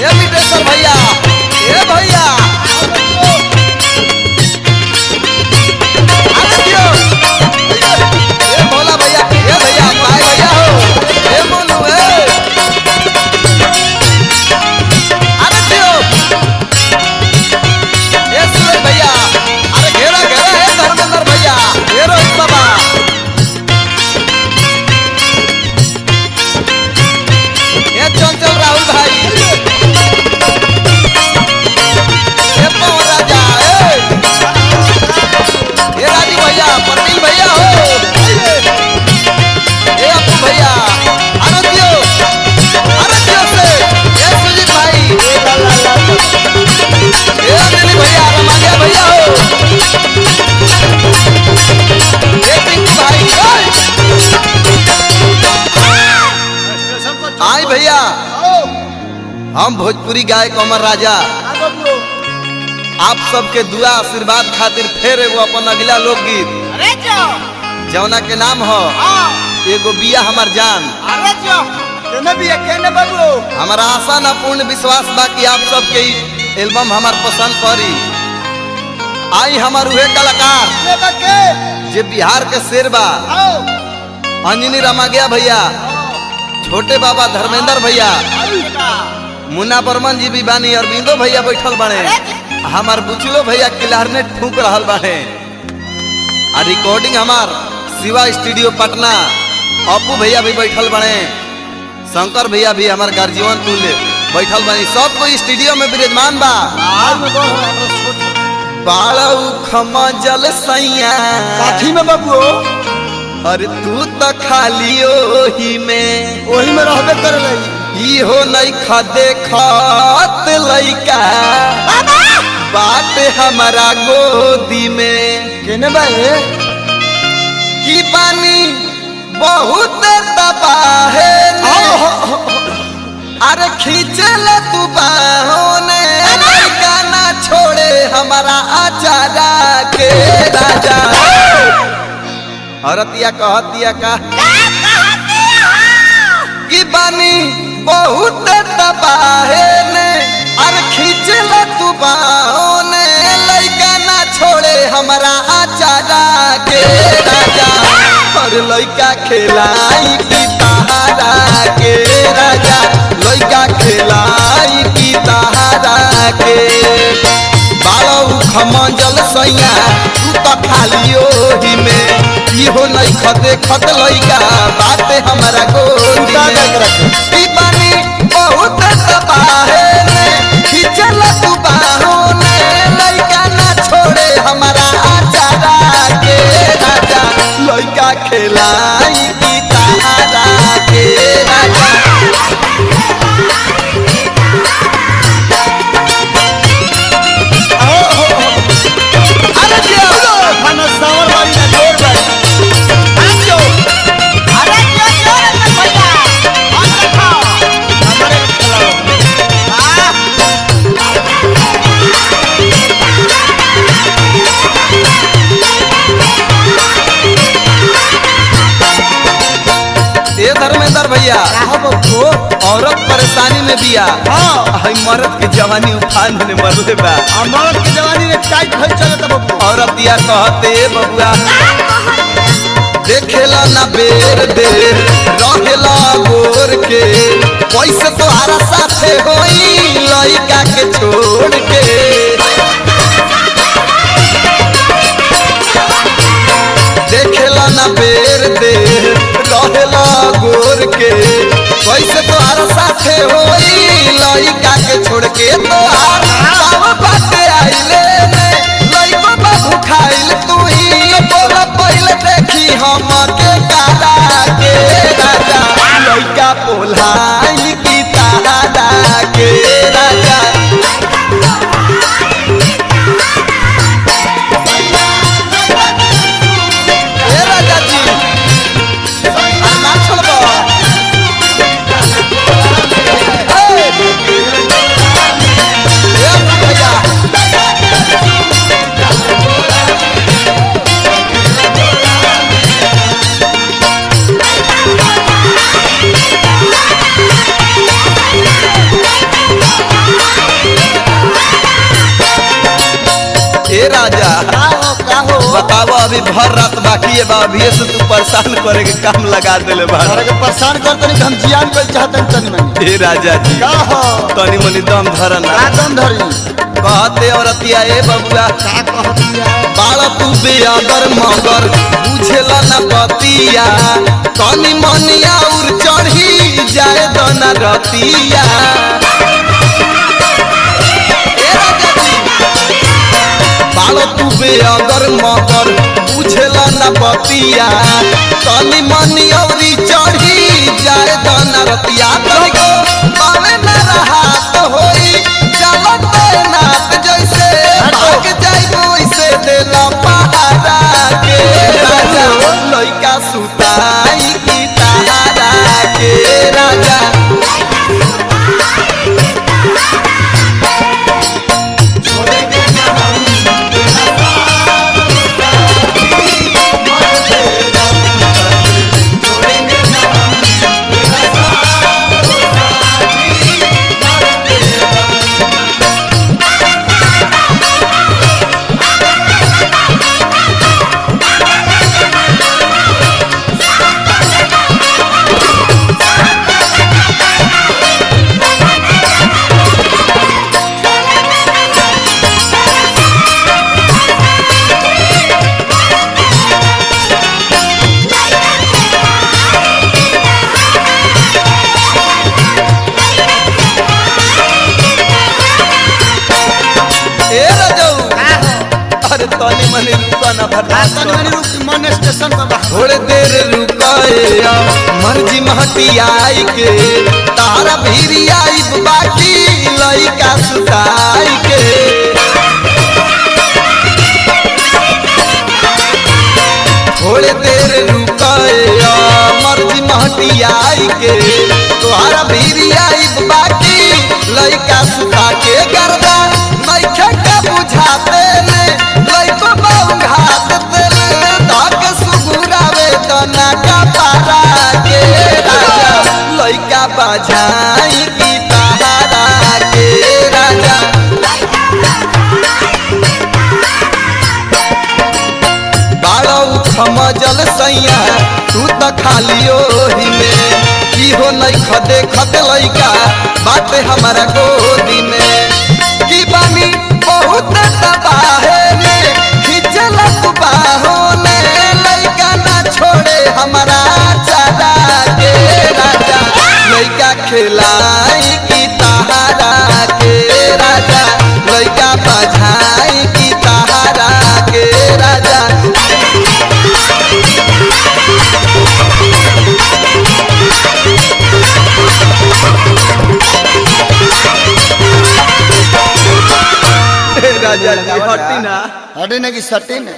ये विदेश्वर भैया, ये भैया ये भोला भैया, ये भैया भाई भैया हो, ये बोलू अरे दियो ये सूरज भैया, अरे घेरा घेरा है धर्मेंद्र भैया, ये रोहित बाबा, ये चंचल राहुल भाई, ये पवन राजा, ये राजू भैया, प्रवीण भैया हो, ये अपू भैया, अरे दियो से, ये सुजीत भाई, ये दिलीप भैया, रमालिया भैया हो, ये टिंकू भाई, आई भैया हम भोजपुरी गायक अमर राजा आप सबके दुआ आशीर्वाद खातिर फिर एगो अपन अगला लोकगीत जौना के नाम हो एगो बिया हमार जान। हमारा आशा न पूर्ण विश्वास बा कि आप सबके एल्बम हमार पसंद पड़ी। आई हमार उहे कलाकार जे बिहार के शेर बा, अंजनी रमागिया भैया, छोटे बाबा धर्मेंद्र भैया, मुन्ना बर्मन जी भी बानी, अरविंदो भैया बैठल बने, हमार बुचलो भैया क्लारनेट फूंक रहल बाने। आ रिकॉर्डिंग हमार शिवा स्टूडियो पटना, अपू भैया भी बैठल बने, शंकर भैया भी हमार गार्जियन तुल्य बैठल बनी, सब कोई स्टूडियो में विराजमान बा। बालू खमा जल सैया काठी में बाबू, अरे तू तो खाली ओही में रहबे कर इहो नहीं खदे खात लइका बात हमारा गोदी में केने बाए की बानी बहुत तबाहे अरे खींचल तू बाहों ने लइका ना छोड़े हमारा आचारा के राजा। औरतिया कहतिया का की बानी बहुत तबाहे ने अरे खींचल तू बाहों ने लइका ना छोड़े हमारा आचारा के राजा। और लइका खेलाई की तारा के राजा, लइका खेलाई की तारा के बालू खमंजल सैया तू तो खाली ओही में इहो नहीं खदे खत लइका बात हमारा गोदी में बानी बहुत तबाहे ने खींचल तू बाहों ने लइका ना छोड़े हमारा आचारा के राजा। लइका खेलाई की तारा के राजा। धर्मेंद्र भैया औरत परेशानी में बिया, मर्द के जवानी उफान में मरले बा, मर्द के जवानी रे टाइट भइल चलत बबू। औरत दिया कहते बबुआ देखेला ना बेर देर रहेला गोर के पैसे तोहरा साथे होई लइका के छोड़ के देखेला ना बेर देर रहेला गोर के पैसे तोहरा साथे होई लइका के छोड़ के तोहार सब बात आइले लइका बाबू खाइल तू ही बोला पहले देखी हम के काला के राजा। लइका पोलाई की तारा के राजा। अभी भर रात बाकी है बा, अभी से तू परेशान करे के काम लगा देले बा। तारा के परेशान करते नहीं हम जियान कर चाहते तनी मनी हे राजा जी का हो तनी मनी दम धरना का दम धरी कहते औरतिया ए बबुआ का कहतिया बाड़ा तू बेअदर मगर बुझेला ना बतिया तनी मनिया उर चढ़ी जाए दना रतिया ए राजा जी बाड़ा तू बेअदर मगर बुझेला ना बतिया तनी मनिया उर चढ़ी जाए दना रतिया तनिको पावे ना रहा तो होई चलत नात जैसे भाग जाइबो वैसे देला पहाड़ा के राजा लइका सुताई की तारा के राजा तनी मनी रुका ना तनी मनी रुक मन स्टेशन पर थोड़े देर रुकाया मर्जी महटी आई के तारा भीरी आई बाकी लइका सुताई के थोड़े देर रुकाया मर्जी महटी आई के तोहरा भीरी आई बाकी लइका सुता के गर्दा मैखे का बुझाते ने लइको बाऊ घात तेले धक सुगुरावे तना का पारा के राजा लइका बजाई की तारा के राजा बाड़ौ खमजल सैया तू त खाली ओही में की हो नहीं खदे खद लइका बात हमारा गोदी में की बानी बहुत तबाहे ने खिचला बाहों ने लइका ना छोड़े हमारा चारा के राजा लइका खिलाई की तारा के राजा लइका बजाई की तारा के राजा राजा जी हटी ना हटे ना कि सटे ना